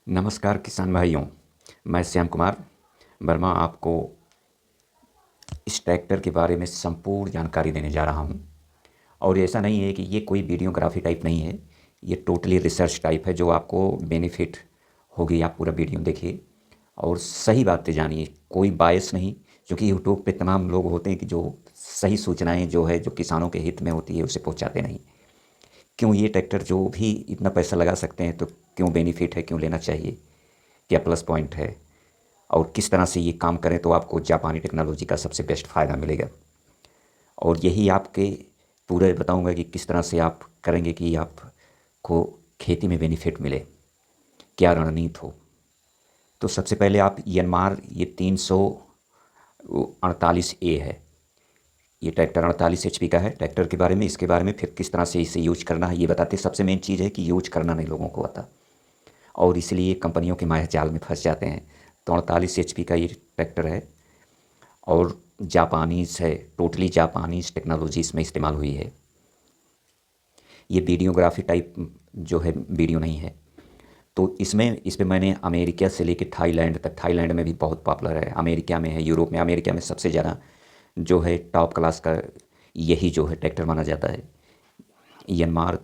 नमस्कार किसान भाइयों, मैं श्याम कुमार वर्मा आपको इस ट्रैक्टर के बारे में संपूर्ण जानकारी देने जा रहा हूं। और ऐसा नहीं है कि ये कोई वीडियोग्राफी टाइप नहीं है, ये टोटली रिसर्च टाइप है जो आपको बेनिफिट होगी। आप पूरा वीडियो देखिए और सही बातें जानिए, कोई बायस नहीं। क्योंकि यूट्यूब पे तमाम लोग होते हैं कि जो सही सूचनाएं जो है जो किसानों के हित में होती है उसे पहुंचाते नहीं। क्यों ये ट्रैक्टर जो भी इतना पैसा लगा सकते हैं तो क्यों बेनिफिट है, क्यों लेना चाहिए, क्या प्लस पॉइंट है और किस तरह से ये काम करें तो आपको जापानी टेक्नोलॉजी का सबसे बेस्ट फ़ायदा मिलेगा। और यही आपके पूरे बताऊंगा कि किस तरह से आप करेंगे कि आपको खेती में बेनिफिट मिले, क्या रणनीति हो। तो सबसे पहले आप यनमार ये 348A है, ये ट्रैक्टर 48 HP का है। ट्रैक्टर के बारे में, इसके बारे में फिर किस तरह से इसे यूज करना है ये बताते। सबसे मेन चीज़ है कि यूज करना नहीं लोगों को आता और इसलिए कंपनियों के माया जाल में फंस जाते हैं। तो 48 HP का ये ट्रैक्टर है और जापानीज़ है, टोटली जापानीज़ टेक्नोलॉजी इसमें इस्तेमाल हुई है। ये वीडियोग्राफी टाइप जो है वीडियो नहीं है। तो इस पे मैंने अमेरिका से लेकर थाईलैंड तक, थाईलैंड में भी बहुत पॉपुलर है, अमेरिका में है, यूरोप में, अमेरिका में सबसे ज़्यादा जो है टॉप क्लास का यही जो है ट्रैक्टर माना जाता है, यनमार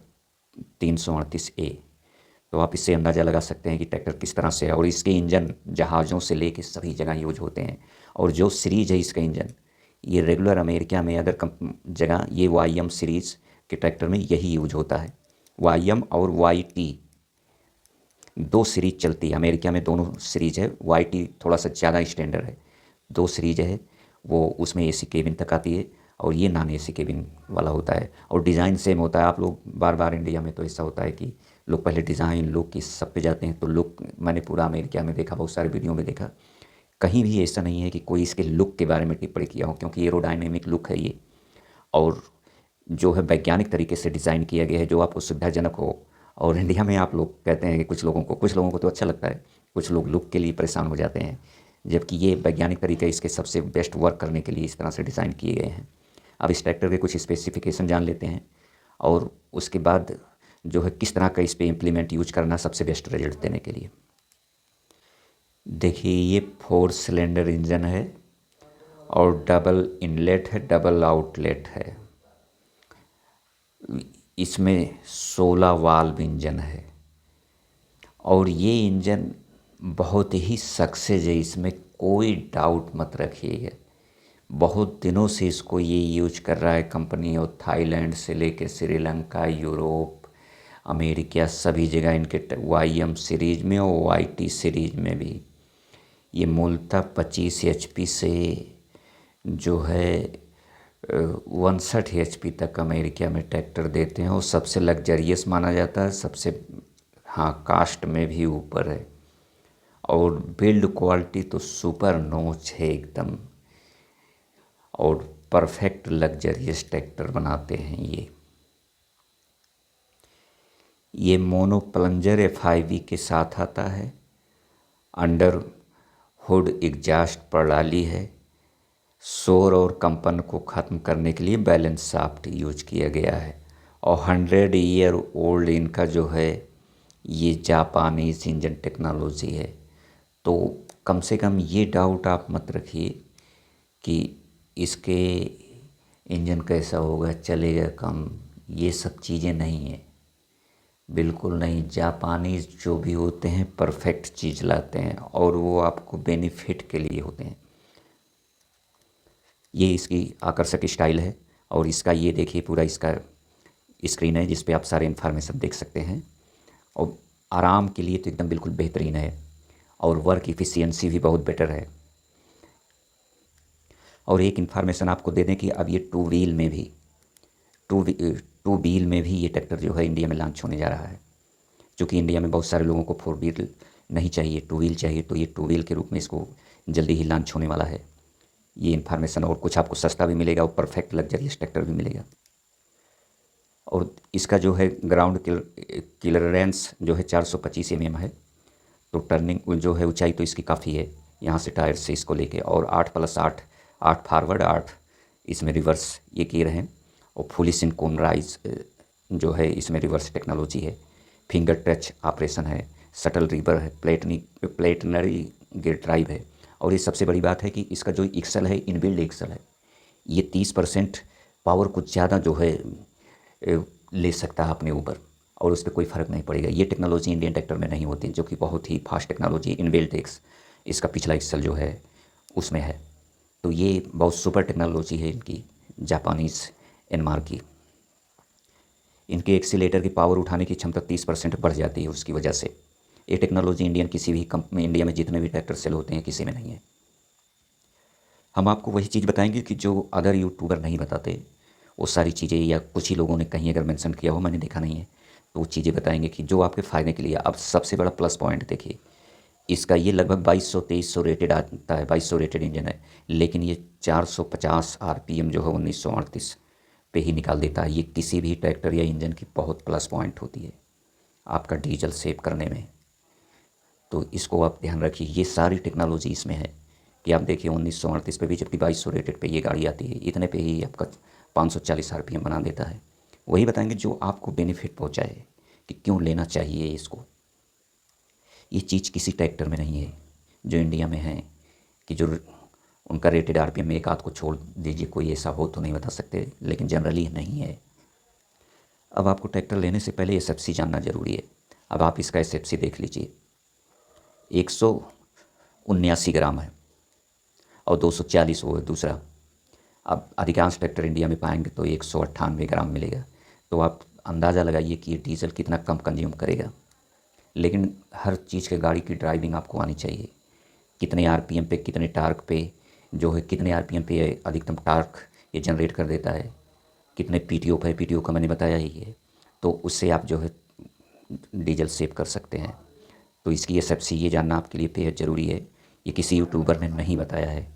338A। तो आप इससे अंदाज़ा लगा सकते हैं कि ट्रैक्टर किस तरह से है। और इसके इंजन जहाज़ों से लेके सभी जगह यूज होते हैं। और जो सीरीज है इसका इंजन, ये रेगुलर अमेरिका में अदर जगह ये YM सीरीज़ के ट्रैक्टर में यही यूज होता है। YM और YT दो सीरीज चलती है अमेरिका में, दोनों सीरीज है। YT थोड़ा सा ज़्यादा स्टैंडर्ड है, दो सीरीज है वो, उसमें AC केबिन तक आती है और ये नॉन AC केबिन वाला होता है। और डिज़ाइन सेम होता है। आप लोग बार बार इंडिया में तो ऐसा होता है कि लोग पहले डिज़ाइन लुक की सब पे जाते हैं। तो लुक मैंने पूरा अमेरिका में देखा, बहुत सारे वीडियो में देखा, कहीं भी ऐसा नहीं है कि कोई इसके लुक के बारे में टिप्पणी किया हो, क्योंकि एरोडायनेमिक लुक है ये। और जो है वैज्ञानिक तरीके से डिज़ाइन किया गया है जो आपको सुविधाजनक हो। और इंडिया में आप लोग कहते हैं कि कुछ लोगों को तो अच्छा लगता है, कुछ लोग लुक के लिए परेशान हो जाते हैं, जबकि ये वैज्ञानिक तरीके इसके सबसे बेस्ट वर्क करने के लिए इस तरह से डिज़ाइन किए गए हैं। अब इस ट्रैक्टर के कुछ स्पेसिफिकेशन जान लेते हैं और उसके बाद जो है किस तरह का इस पर इम्प्लीमेंट यूज करना सबसे बेस्ट रिजल्ट देने के लिए। देखिए ये 4 सिलेंडर इंजन है और डबल इनलेट है, डबल आउटलेट है। इसमें 16 वाल्व इंजन है और ये इंजन बहुत ही सक्सेस है, इसमें कोई डाउट मत रखिएगा। बहुत दिनों से इसको ये यूज कर रहा है कंपनी, और थाईलैंड से लेके श्रीलंका, यूरोप, अमेरिका, सभी जगह इनके YM सीरीज में और YT सीरीज में भी। ये मूलतः 25 HP से जो है 61 HP तक अमेरिका में ट्रैक्टर देते हैं और सबसे लग्जरियस माना जाता है, सबसे हाँ कास्ट में भी ऊपर है। और बिल्ड क्वालिटी तो सुपर नोच है एकदम, और परफेक्ट लग्जरियस ट्रैक्टर बनाते हैं ये मोनो प्लंजर FIV के साथ आता है। अंडर हुड एग्जास्ट प्रणाली है। शोर और कंपन को ख़त्म करने के लिए बैलेंस शाफ्ट यूज किया गया है। और 100 ईयर ओल्ड इनका जो है ये जापानीज इंजन टेक्नोलॉजी है। तो कम से कम ये डाउट आप मत रखिए कि इसके इंजन कैसा होगा, चलेगा कम, ये सब चीज़ें नहीं है, बिल्कुल नहीं। जापानीज जो भी होते हैं परफेक्ट चीज़ लाते हैं और वो आपको बेनिफिट के लिए होते हैं। ये इसकी आकर्षक स्टाइल है। और इसका ये देखिए पूरा इसका स्क्रीन है जिस पे आप सारे इन्फॉर्मेशन देख सकते हैं। और आराम के लिए तो एकदम बिल्कुल बेहतरीन है और वर्क इफ़िशियंसी भी बहुत बेटर है। और एक इन्फॉर्मेशन आपको दे दें कि अब ये टू व्हील में भी ये ट्रैक्टर जो है इंडिया में लॉन्च होने जा रहा है। क्योंकि इंडिया में बहुत सारे लोगों को 4 व्हील नहीं चाहिए, 2 व्हील चाहिए, तो ये 2 व्हील के रूप में इसको जल्दी ही लॉन्च होने वाला है ये इन्फॉर्मेशन। और कुछ आपको सस्ता भी मिलेगा और परफेक्ट लग्जरियस ट्रैक्टर भी मिलेगा। और इसका जो है ग्राउंड क्लियरेंस जो है 425 mm है। तो टर्निंग जो है ऊंचाई तो इसकी काफ़ी है यहाँ से टायर से इसको लेके। और 8+8, 8 फॉरवर्ड, 8 इसमें रिवर्स ये गियर हैं। और फुली सिंक्रोनाइज जो है इसमें रिवर्स टेक्नोलॉजी है। फिंगर टच ऑपरेशन है, शटल रीवर है, प्लेटनरी गेट ड्राइव है। और ये सबसे बड़ी बात है कि इसका जो एक्सल है, इनबिल्ड एक्सल है, ये 30% पावर कुछ ज़्यादा जो है ले सकता है अपने ऊपर, और उस पर कोई फ़र्क नहीं पड़ेगा। ये टेक्नोलॉजी इंडियन ट्रैक्टर में नहीं होती, जो कि बहुत ही फास्ट टेक्नोलॉजी इनबिल्ट एक्स, इसका पिछला एक्सल जो है उसमें है। तो ये बहुत सुपर टेक्नोलॉजी है इनकी, जापानीज़ एनमार की। इनके एक्सीलेटर की पावर उठाने की क्षमता 30% बढ़ जाती है उसकी वजह से। ये टेक्नोलॉजी इंडियन किसी भी कंपनी, इंडिया में जितने भी ट्रैक्टर सेल होते हैं किसी में नहीं है। हम आपको वही चीज़ बताएंगे कि जो अदर यूट्यूबर नहीं बताते, वो सारी चीज़ें, या कुछ ही लोगों ने कहीं अगर मेंशन किया हो, मैंने देखा नहीं है, तो वो चीज़ें बताएंगे कि जो आपके फ़ायदे के लिए। अब सबसे बड़ा प्लस पॉइंट देखिए इसका, ये लगभग 2200-2300 रेटेड आता है, 2200 रेटेड इंजन है, लेकिन ये 450 आरपीएम जो है 1938 पे ही निकाल देता है। ये किसी भी ट्रैक्टर या इंजन की बहुत प्लस पॉइंट होती है आपका डीजल सेव करने में। तो इसको आप ध्यान रखिए, ये सारी टेक्नोलॉजी इसमें है कि आप देखिए 1938 पे भी, जबकि 2200 रेटेड पे ये गाड़ी आती है, इतने पे ही आपका 540 आरपीएम बना देता है। वही बताएंगे जो आपको बेनिफिट पहुंचाए कि क्यों लेना चाहिए इसको। ये चीज़ किसी ट्रैक्टर में नहीं है जो इंडिया में है, कि जो उनका रेटेड आरपीएम में एक आध को छोड़ दीजिए, कोई ऐसा हो तो नहीं बता सकते, लेकिन जनरली नहीं है। अब आपको ट्रैक्टर लेने से पहले एसएफसी जानना ज़रूरी है। अब आप इसका एसएफसी देख लीजिए, 179 ग्राम है और 240 वो है दूसरा। अब अधिकांश ट्रैक्टर इंडिया में पाएंगे तो 198 ग्राम मिलेगा। तो आप अंदाज़ा लगाइए कि ये डीजल कितना कम कंज्यूम करेगा। लेकिन हर चीज़ के गाड़ी की ड्राइविंग आपको आनी चाहिए, कितने आरपीएम पे, कितने टार्क पे जो है, कितने आरपीएम पे अधिकतम टार्क ये जनरेट कर देता है, कितने पीटीओ पे, पीटीओ का मैंने बताया ही है। तो उससे आप जो है डीजल सेव कर सकते हैं। तो इसकी एसएफसी ये जानना आपके लिए बेहद ज़रूरी है, ये किसी यूट्यूबर ने नहीं बताया है।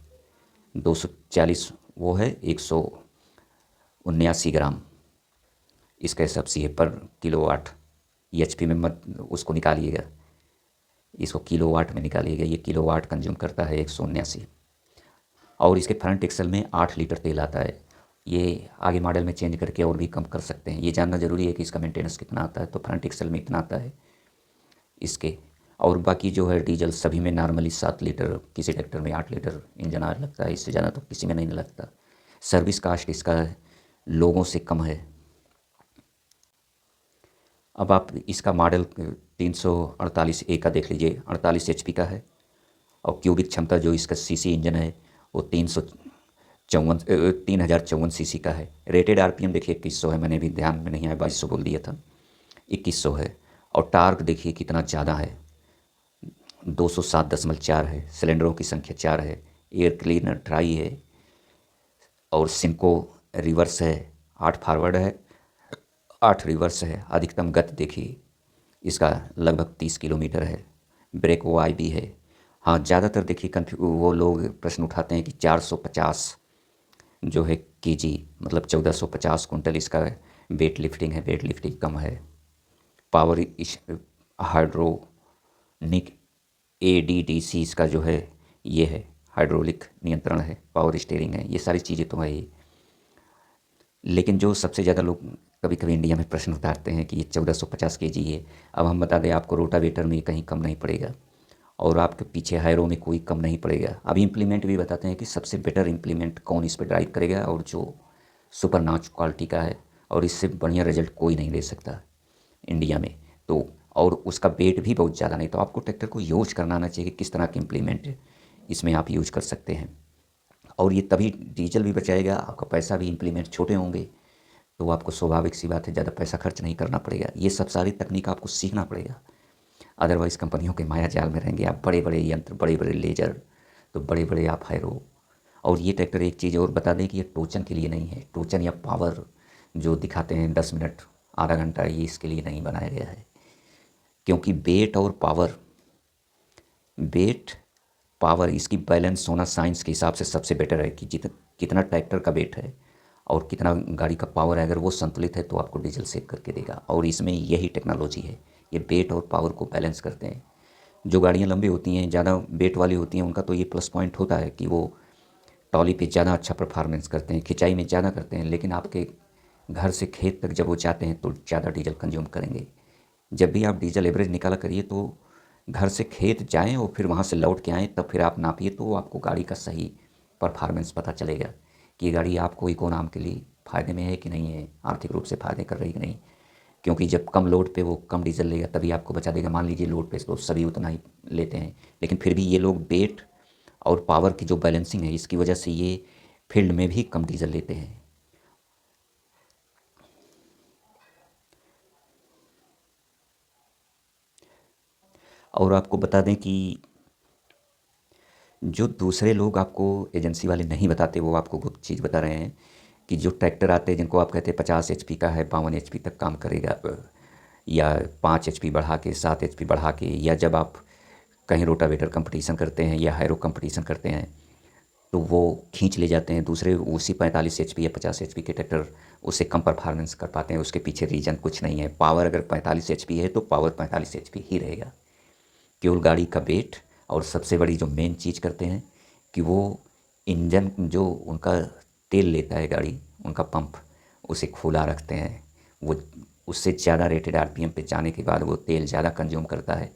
240 वो है, 179 ग्राम इसका एसएफसी है पर किलोवाट। एचपी में मत उसको निकालिएगा, इसको किलोवाट में निकालिएगा। ये किलोवाट कंज्यूम करता है 179। और इसके फ्रंट एक्सल में 8 लीटर तेल आता है। ये आगे मॉडल में चेंज करके और भी कम कर सकते हैं। ये जानना ज़रूरी है कि इसका मेंटेनेंस कितना आता है। तो फ्रंट एक्सल में इतना आता है इसके। और बाकी जो है डीजल सभी में नॉर्मली 7 लीटर, किसी ट्रैक्टर में 8 लीटर इंजन आ लगता है, इससे ज़्यादा तो किसी में नहीं लगता। सर्विस कास्ट इसका लोगों से कम है। अब आप इसका मॉडल 348A का देख लीजिए, 48 HP का है। और क्यूबिक क्षमता जो इसका सीसी इंजन है वो 3054 सीसी का है। रेटेड आरपीएम देखिए 2100 है, मैंने भी ध्यान में नहीं आया, 2200 बोल दिया था, 2100 है। और टार्क देखिए कितना ज़्यादा है, 207.4 है। सिलेंडरों की संख्या 4 है। एयर क्लीनर ड्राई है और सिमको रिवर्स है, 8 फॉरवर्ड है, 8 रिवर्स है। अधिकतम गति देखिए इसका लगभग 30 किलोमीटर है। ब्रेक वाई भी है। हाँ, ज़्यादातर देखिए वो लोग प्रश्न उठाते हैं कि 450 जो है केजी, मतलब 1450 कुंटल इसका वेट लिफ्टिंग है। वेट लिफ्टिंग कम है। पावर हाइड्रोनिक ADDC इसका जो है ये है, हाइड्रोलिक नियंत्रण है, पावर स्टीयरिंग है। ये सारी चीज़ें तो है ही। लेकिन जो सबसे ज़्यादा लोग कभी कभी इंडिया में प्रश्न उठाते हैं कि ये 1450 केजी है। अब हम बता दें आपको, रोटावेटर में कहीं कम नहीं पड़ेगा और आपके पीछे हायरो में कोई कम नहीं पड़ेगा। अभी इम्प्लीमेंट भी बताते हैं कि सबसे बेटर इम्प्लीमेंट कौन इस पर ड्राइव करेगा और जो सुपर नॉच क्वालिटी का है, और इससे बढ़िया रिजल्ट कोई नहीं दे सकता इंडिया में। तो और उसका वेट भी बहुत ज़्यादा नहीं। तो आपको ट्रैक्टर को यूज करना आना चाहिए कि किस तरह के इम्प्लीमेंट इसमें आप यूज कर सकते हैं। और ये तभी डीजल भी बचाएगा, आपका पैसा भी, इम्प्लीमेंट छोटे होंगे तो आपको स्वाभाविक सी बात है ज़्यादा पैसा खर्च नहीं करना पड़ेगा। ये सब सारी तकनीक आपको सीखना पड़ेगा, अदरवाइज़ कंपनियों के माया जाल में रहेंगे आप। बड़े बड़े यंत्र, बड़े बड़े लेजर, तो बड़े बड़े आप हायरो। और ये ट्रैक्टर एक चीज़ और बता दें कि ये टोचन के लिए नहीं है। टोचन या पावर जो दिखाते हैं 10 मिनट, आधा घंटा, ये इसके लिए नहीं बनाया गया है। क्योंकि वेट पावर इसकी बैलेंस होना साइंस के हिसाब से सबसे बेटर है कि कितना ट्रैक्टर का वेट है और कितना गाड़ी का पावर है। अगर वो संतुलित है तो आपको डीजल सेव करके देगा। और इसमें यही टेक्नोलॉजी है, ये वेट और पावर को बैलेंस करते हैं। जो गाड़ियाँ लंबी होती हैं, ज़्यादा वेट वाली होती हैं, उनका तो ये प्लस पॉइंट होता है कि वो ट्रॉली पे ज़्यादा अच्छा परफॉर्मेंस करते हैं, खिंचाई में ज़्यादा करते हैं। लेकिन आपके घर से खेत तक जब वो जाते हैं तो ज़्यादा डीजल कंज्यूम करेंगे। जब भी आप डीजल एवरेज निकाला करिए तो घर से खेत जाएं और फिर वहाँ से लौट के आएँ, तब फिर आप नापिए तो आपको गाड़ी का सही परफॉर्मेंस पता चलेगा कि ये गाड़ी आपको इकोनॉम के लिए फ़ायदे में है कि नहीं है, आर्थिक रूप से फ़ायदे कर रही कि नहीं। क्योंकि जब कम लोड पे वो कम डीजल लेगा तभी आपको बचा देगा। मान लीजिए लोड पे तो सभी उतना ही लेते हैं, लेकिन फिर भी ये लोग वेट और पावर की जो बैलेंसिंग है इसकी वजह से ये फील्ड में भी कम डीजल लेते हैं। और आपको बता दें कि जो दूसरे लोग आपको एजेंसी वाले नहीं बताते वो आपको गुप्त चीज़ बता रहे हैं कि जो ट्रैक्टर आते हैं जिनको आप कहते हैं 50 HP का है, 52 HP तक काम करेगा, या 5 HP बढ़ा के 7 HP बढ़ा के, या जब आप कहीं रोटावेटर कंपटीशन करते हैं या हैरो कंपटीशन करते हैं तो वो खींच ले जाते हैं दूसरे उसी 45 HP या 50 HP के ट्रैक्टर उससे कम परफॉर्मेंस कर पाते हैं। उसके पीछे रीज़न कुछ नहीं है। पावर अगर 45 HP है तो पावर 45 HP ही रहेगा। केवल गाड़ी का वेट, और सबसे बड़ी जो मेन चीज़ करते हैं कि वो इंजन जो उनका तेल लेता है गाड़ी, उनका पंप उसे खुला रखते हैं। वो उससे ज़्यादा रेटेड RPM पे जाने के बाद वो तेल ज़्यादा कंज्यूम करता है,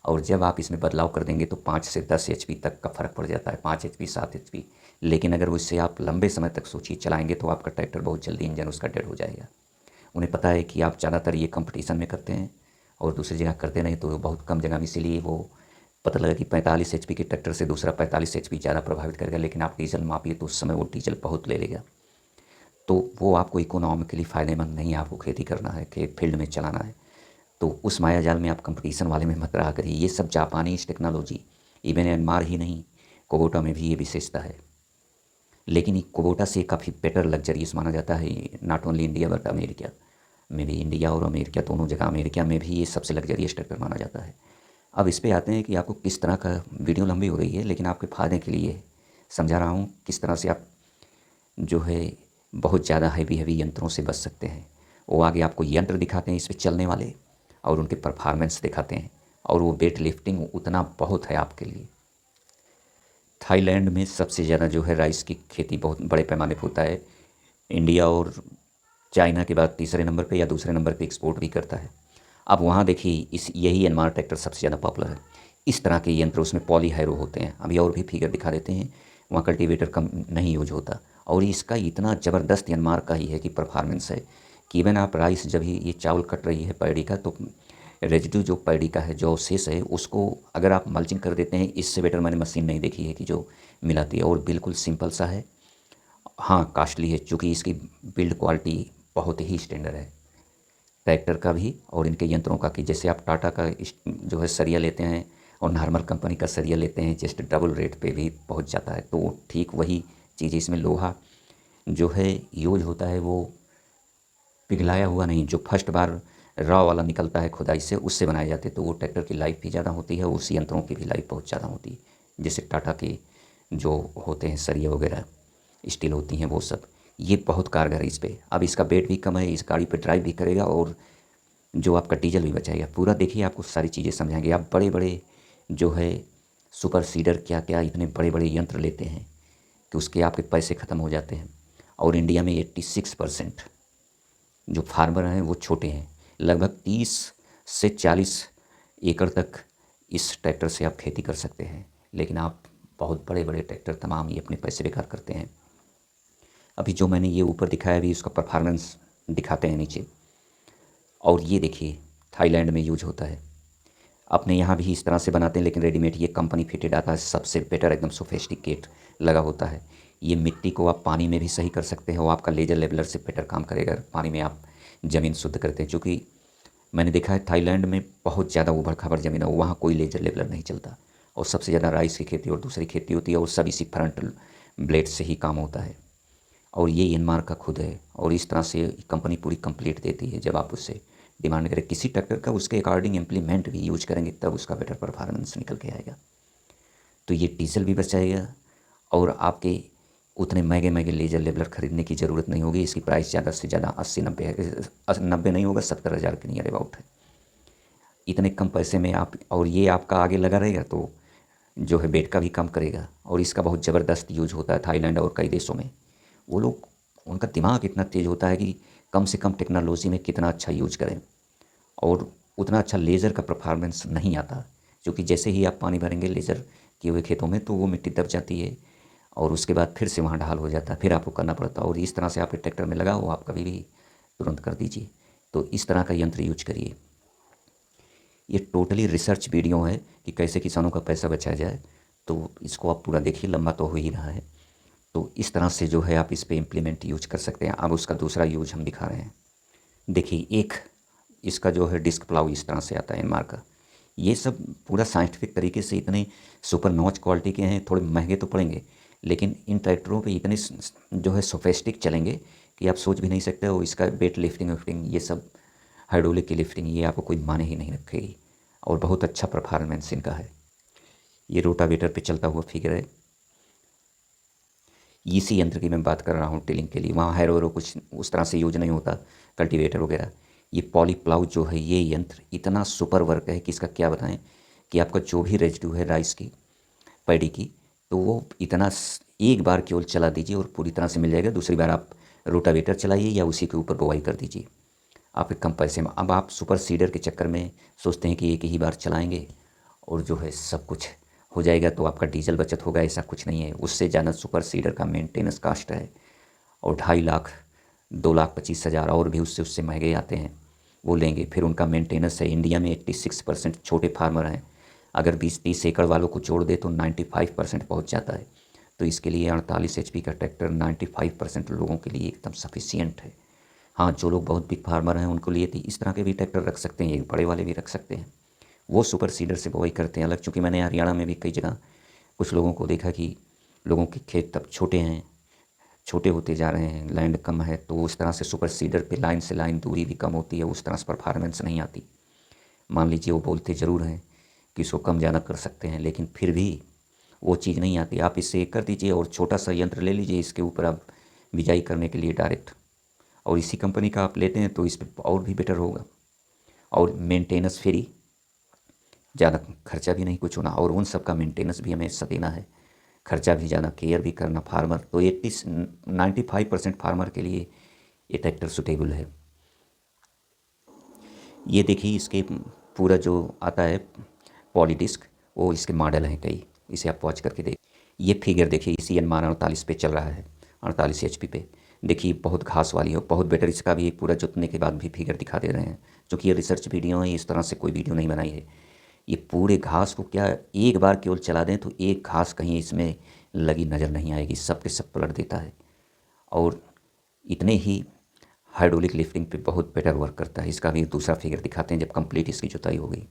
और जब आप इसमें बदलाव कर देंगे तो 5 से 10 HP तक का फ़र्क पड़ जाता है, 5 HP 7 HP। लेकिन अगर उससे आप लंबे समय तक सोचिए चलाएंगे तो आपका ट्रैक्टर बहुत जल्दी इंजन उसका डेड हो जाएगा। उन्हें पता है कि आप ज़्यादातर ये कंपटीशन में करते हैं और दूसरी जगह करते नहीं, तो बहुत कम जगह में, इसीलिए वो पता लगा कि 45 HP के ट्रैक्टर से दूसरा 45 HP ज़्यादा प्रभावित करेगा, लेकिन आप डीजल मापिए तो उस समय वो डीजल बहुत ले लेगा। तो वो आपको इकोनॉमिकली फ़ायदेमंद नहीं है। आपको खेती करना है, खेत फील्ड में चलाना है, तो उस माया जाल में आप कंपटीशन वाले में मत रहा करिए। ये सब जापानीज टेक्नोलॉजी, इवन म्यांमार ही नहीं, कोबोटा में भी ये विशेषता है। लेकिन कोबोटा से काफ़ी बेटर लग्जरियस माना जाता है, not only India but America में भी। इंडिया और अमेरिका दोनों जगह, अमेरिका में भी ये सबसे लग्जरियस ट्रैक्टर माना जाता है। अब इस पे आते हैं कि आपको किस तरह का, वीडियो लंबी हो रही है लेकिन आपके फ़ायदे के लिए समझा रहा हूँ किस तरह से आप जो है बहुत ज़्यादा हैवी हैवी यंत्रों से बच सकते हैं। वो आगे आपको यंत्र दिखाते हैं इस पे चलने वाले, और उनके परफॉर्मेंस दिखाते हैं, और वो वेट लिफ्टिंग उतना बहुत है आपके लिए। थाईलैंड में सबसे ज़्यादा जो है राइस की खेती बहुत बड़े पैमाने पर होता है। इंडिया और चाइना के बाद तीसरे नंबर पे या दूसरे नंबर पे एक्सपोर्ट भी करता है। अब वहाँ देखिए इस यही एनमार ट्रैक्टर सबसे ज़्यादा पॉपुलर है। इस तरह के यंत्र उसमें पॉली हैरो होते हैं। अभी और भी फिगर दिखा देते हैं। वहाँ कल्टीवेटर कम नहीं यूज होता, और इसका इतना ज़बरदस्त एनमार का ही है कि परफॉर्मेंस है कि इवन आप राइस, जब ये चावल कट रही है पैडी का, तो रेजिड्यू जो पैडी का है, जो शेष है, उसको अगर आप मल्चिंग कर देते हैं, इससे बेटर मैंने मशीन नहीं देखी है कि जो मिलाती है। और बिल्कुल सिंपल सा है। हाँ कास्टली है, चूँकि इसकी बिल्ड क्वालिटी बहुत ही स्टैंडर्ड है ट्रैक्टर का भी और इनके यंत्रों का। कि जैसे आप टाटा का जो है सरिया लेते हैं और नॉर्मल कंपनी का सरिया लेते हैं, जस्ट डबल रेट पे भी पहुंच जाता है। तो ठीक वही चीज़ इसमें लोहा जो है यूज होता है, वो पिघलाया हुआ नहीं, जो फर्स्ट बार रॉ वाला निकलता है खुदाई से, उससे बनाए जाते हैं। तो वो ट्रैक्टर की लाइफ भी ज़्यादा होती है, उस यंत्रों की भी लाइफ बहुत ज़्यादा होती है। जैसे टाटा के जो होते हैं सरिया वगैरह, स्टील होती हैं, वो सब ये बहुत कारगर है इस पे। अब इसका वेट भी कम है, इस गाड़ी पे ड्राइव भी करेगा और जो आपका डीजल भी बचाएगा पूरा। देखिए आपको सारी चीज़ें समझाएंगे। आप बड़े बड़े जो है सुपर सीडर क्या क्या इतने बड़े बड़े यंत्र लेते हैं कि उसके आपके पैसे ख़त्म हो जाते हैं। और इंडिया में 86% जो फार्मर हैं वो छोटे हैं। लगभग 30 से 40 एकड़ तक इस ट्रैक्टर से आप खेती कर सकते हैं। लेकिन आप बहुत बड़े बड़े ट्रैक्टर तमाम ये अपने पैसे बेकार करते हैं। अभी जो मैंने ये ऊपर दिखाया अभी उसका परफॉर्मेंस दिखाते हैं नीचे। और ये देखिए थाईलैंड में यूज होता है। अपने यहाँ भी इस तरह से बनाते हैं, लेकिन रेडीमेड ये कंपनी फिटेड आता है, सबसे बेटर एकदम सोफिस्टिकेट लगा होता है। ये मिट्टी को आप पानी में भी सही कर सकते हैं, वो आपका लेजर लेवलर से बेटर काम करेगा। पानी में आप ज़मीन शुद्ध करते हैं, चूँकि मैंने देखा है थाईलैंड में बहुत ज़्यादा ऊबड़ खाबड़ ज़मीन है, वहाँ कोई लेजर लेवलर नहीं चलता। और सबसे ज़्यादा राइस की खेती और दूसरी खेती होती है, और सब इसी फ्रंट ब्लेड से ही काम होता है। और ये इनमार का खुद है, और इस तरह से कंपनी पूरी कंप्लीट देती है। जब आप उससे डिमांड करें किसी ट्रैक्टर का, उसके अकॉर्डिंग इम्प्लीमेंट भी यूज करेंगे तब उसका बेटर परफॉर्मेंस निकल के आएगा। तो ये डीजल भी बचाएगा, और आपके उतने महंगे महंगे लेजर लेवलर खरीदने की ज़रूरत नहीं होगी। इसकी प्राइस ज़्यादा से ज़्यादा 80-90 है, 90 नहीं होगा, 70,000 के नियर अबाउट है। इतने कम पैसे में आप, और ये आपका आगे लगा रहेगा तो जो है वेट का भी कम करेगा। और इसका बहुत ज़बरदस्त यूज होता है थाईलैंड और कई देशों में। वो लोग, उनका दिमाग इतना तेज़ होता है कि कम से कम टेक्नोलॉजी में कितना अच्छा यूज करें। और उतना अच्छा लेज़र का परफॉर्मेंस नहीं आता क्योंकि जैसे ही आप पानी भरेंगे लेज़र किए हुए खेतों में तो वो मिट्टी दब जाती है और उसके बाद फिर से वहाँ ढाल हो जाता है, फिर आपको करना पड़ता है। और इस तरह से आपके ट्रैक्टर में लगा हो आप कभी भी तुरंत कर दीजिए। तो इस तरह का यंत्र यूज करिए। ये टोटली रिसर्च वीडियो है कि कैसे किसानों का पैसा बचाया जाए, तो इसको आप पूरा देखिए, लंबा तो हो ही रहा है। तो इस तरह से जो है आप इस पे इम्प्लीमेंट यूज कर सकते हैं। अब उसका दूसरा यूज हम दिखा रहे हैं। देखिए, एक इसका जो है डिस्क प्लाऊ इस तरह से आता है एनमार का। ये सब पूरा साइंटिफिक तरीके से इतने सुपर नॉच क्वालिटी के हैं, थोड़े महंगे तो पड़ेंगे लेकिन इन ट्रैक्टरों पे इतने जो है सोफेस्टिक चलेंगे कि आप सोच भी नहीं सकते हो। इसका वेट लिफ्टिंग विफ्टिंग ये सब हाइड्रोलिक की लिफ्टिंग ये आपको कोई माने ही नहीं रखेगी और बहुत अच्छा परफॉर्मेंस इनका है। ये रोटावेटर पे चलता हुआ फिगर है। इसी यंत्र की मैं बात कर रहा हूँ टिलिंग के लिए। वहाँ हैरो वैरो कुछ उस तरह से यूज नहीं होता, कल्टीवेटर वगैरह। ये पॉली प्लाऊ जो है ये यंत्र इतना सुपर वर्क है कि इसका क्या बताएं कि आपका जो भी रेजिड्यू है राइस की, पैडी की, तो वो इतना एक बार केवल चला दीजिए और पूरी तरह से मिल जाएगा। दूसरी बार आप रोटावेटर चलाइए या उसी के ऊपर बुवाई कर दीजिए, आपके कम पैसे में। अब आप सुपर सीडर के चक्कर में सोचते हैं कि एक ही बार चलाएंगे और जो है सब कुछ हो जाएगा तो आपका डीजल बचत होगा, ऐसा कुछ नहीं है। उससे ज़्यादा सुपर सीडर का मेंटेनेंस कास्ट है और 2.5 लाख 2,25,000 और भी उससे महंगे आते हैं, वो लेंगे। फिर उनका मेंटेनेंस है। इंडिया में 86% छोटे फार्मर हैं, अगर 20-30 एकड़ वालों को जोड़ दे तो 95% पहुँच जाता है। तो इसके लिए 48 HP का ट्रैक्टर 95% लोगों के लिए एकदम सफिशियंट है। हाँ, जो लोग बहुत बिग फार्मर हैं उनको लिए तो इस तरह के भी ट्रैक्टर रख सकते हैं, ये बड़े वाले भी रख सकते हैं। वो सुपर सीडर से बुवाई करते हैं अलग। चूँकि मैंने हरियाणा में भी कई जगह कुछ लोगों को देखा कि लोगों के खेत तब छोटे हैं, छोटे होते जा रहे हैं, लैंड कम है, तो उस तरह से सुपर सीडर पे लाइन से लाइन दूरी भी कम होती है, उस तरह से परफॉर्मेंस नहीं आती। मान लीजिए वो बोलते ज़रूर हैं कि इसको कम ज़्यादा कर सकते हैं, लेकिन फिर भी वो चीज़ नहीं आती। आप इससे कर दीजिए और छोटा सा यंत्र ले लीजिए, इसके ऊपर आप बिजाई करने के लिए डायरेक्ट, और इसी कंपनी का आप लेते हैं तो इस पर और भी बेटर होगा और मेंटेनेंस फ्री, ज़्यादा खर्चा भी नहीं कुछ होना। और उन सब का मेंटेनेंस भी हमें देना है, खर्चा भी ज़्यादा, केयर भी करना फार्मर। तो 95% फार्मर के लिए ये ट्रैक्टर सुटेबल है। ये देखिए, इसके पूरा जो आता है पॉलीडिस्क, वो इसके मॉडल हैं कई, इसे आप वॉच करके देख। ये फिगर देखिए, इसी एनमार 48 पे चल रहा है, 48 HP पे। देखिए बहुत घास वाली है, बहुत बेटर। इसका भी पूरा जोतने के बाद भी फिगर दिखा दे रहे हैं, क्योंकि ये रिसर्च वीडियो है, इस तरह से कोई वीडियो नहीं बनाई है। ये पूरे घास को क्या एक बार केवल चला दें तो एक घास कहीं इसमें लगी नज़र नहीं आएगी, सब के सब पलट देता है। और इतने ही हाइड्रोलिक लिफ्टिंग पे बहुत बेटर वर्क करता है। इसका भी दूसरा फिगर दिखाते हैं जब कंप्लीट इसकी जुताई हो गई।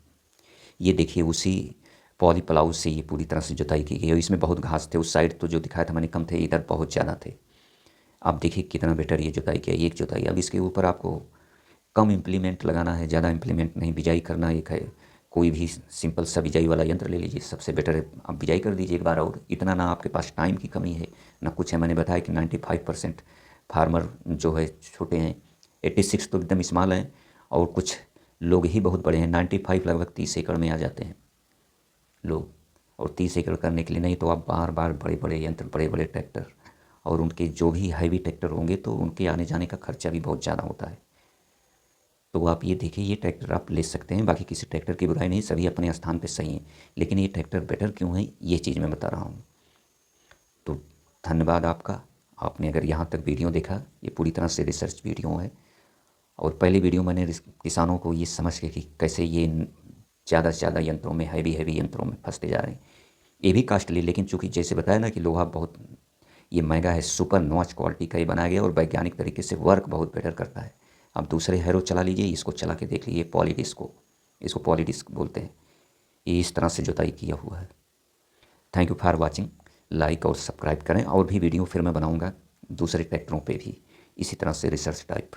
ये देखिए, उसी पॉली प्लाऊ से ये पूरी तरह से जुताई की गई और इसमें बहुत घास थे। उस साइड तो जो दिखाया था मैंने कम थे, इधर बहुत ज़्यादा थे। अब देखिए कितना बेटर ये जुताई किया, एक जुताई। अब इसके ऊपर आपको कम इम्प्लीमेंट लगाना है, ज़्यादा इम्प्लीमेंट नहीं। बिजाई करना एक है, कोई भी सिंपल सा बिजाई वाला यंत्र ले लीजिए, सबसे बेटर है। आप बिजाई कर दीजिए एक बार और। इतना ना आपके पास टाइम की कमी है ना कुछ है। मैंने बताया कि 95% फार्मर जो है छोटे हैं, 86 तो एकदम स्मॉल हैं और कुछ लोग ही बहुत बड़े हैं। 95 लगभग 30 एकड़ में आ जाते हैं लोग, और 30 एकड़ करने के लिए नहीं तो आप बार बार बड़े बड़े यंत्र, बड़े बड़े ट्रैक्टर, और उनके जो भी हैवी ट्रैक्टर होंगे तो उनके आने जाने का खर्चा भी बहुत ज़्यादा होता है। तो आप ये देखिए, ये ट्रैक्टर आप ले सकते हैं। बाकी किसी ट्रैक्टर की बुराई नहीं, सभी अपने स्थान पे सही हैं, लेकिन ये ट्रैक्टर बेटर क्यों है ये चीज़ मैं बता रहा हूँ। तो धन्यवाद आपका, आपने अगर यहाँ तक वीडियो देखा। ये पूरी तरह से रिसर्च वीडियो है और पहली वीडियो मैंने किसानों को ये समझ के कि कैसे ये ज़्यादा से ज़्यादा यंत्रों में, हैवी यंत्रों में फंसते जा रहे हैं। ये भी कास्टली, लेकिन चूँकि जैसे बताया ना कि लोहा बहुत ये महंगा है, सुपर नॉच क्वालिटी का ये बनाया गया और वैज्ञानिक तरीके से वर्क बहुत बेटर करता है। आप दूसरे हैरो चला लीजिए, इसको चला के देख लीजिए, पॉलीडिस्क को, इसको पॉलीडिस्क बोलते हैं। ये इस तरह से जुताई किया हुआ है। Thank you for watching. Like और सब्सक्राइब करें, और भी वीडियो फिर मैं बनाऊंगा दूसरे ट्रैक्टरों पे भी इसी तरह से रिसर्च टाइप।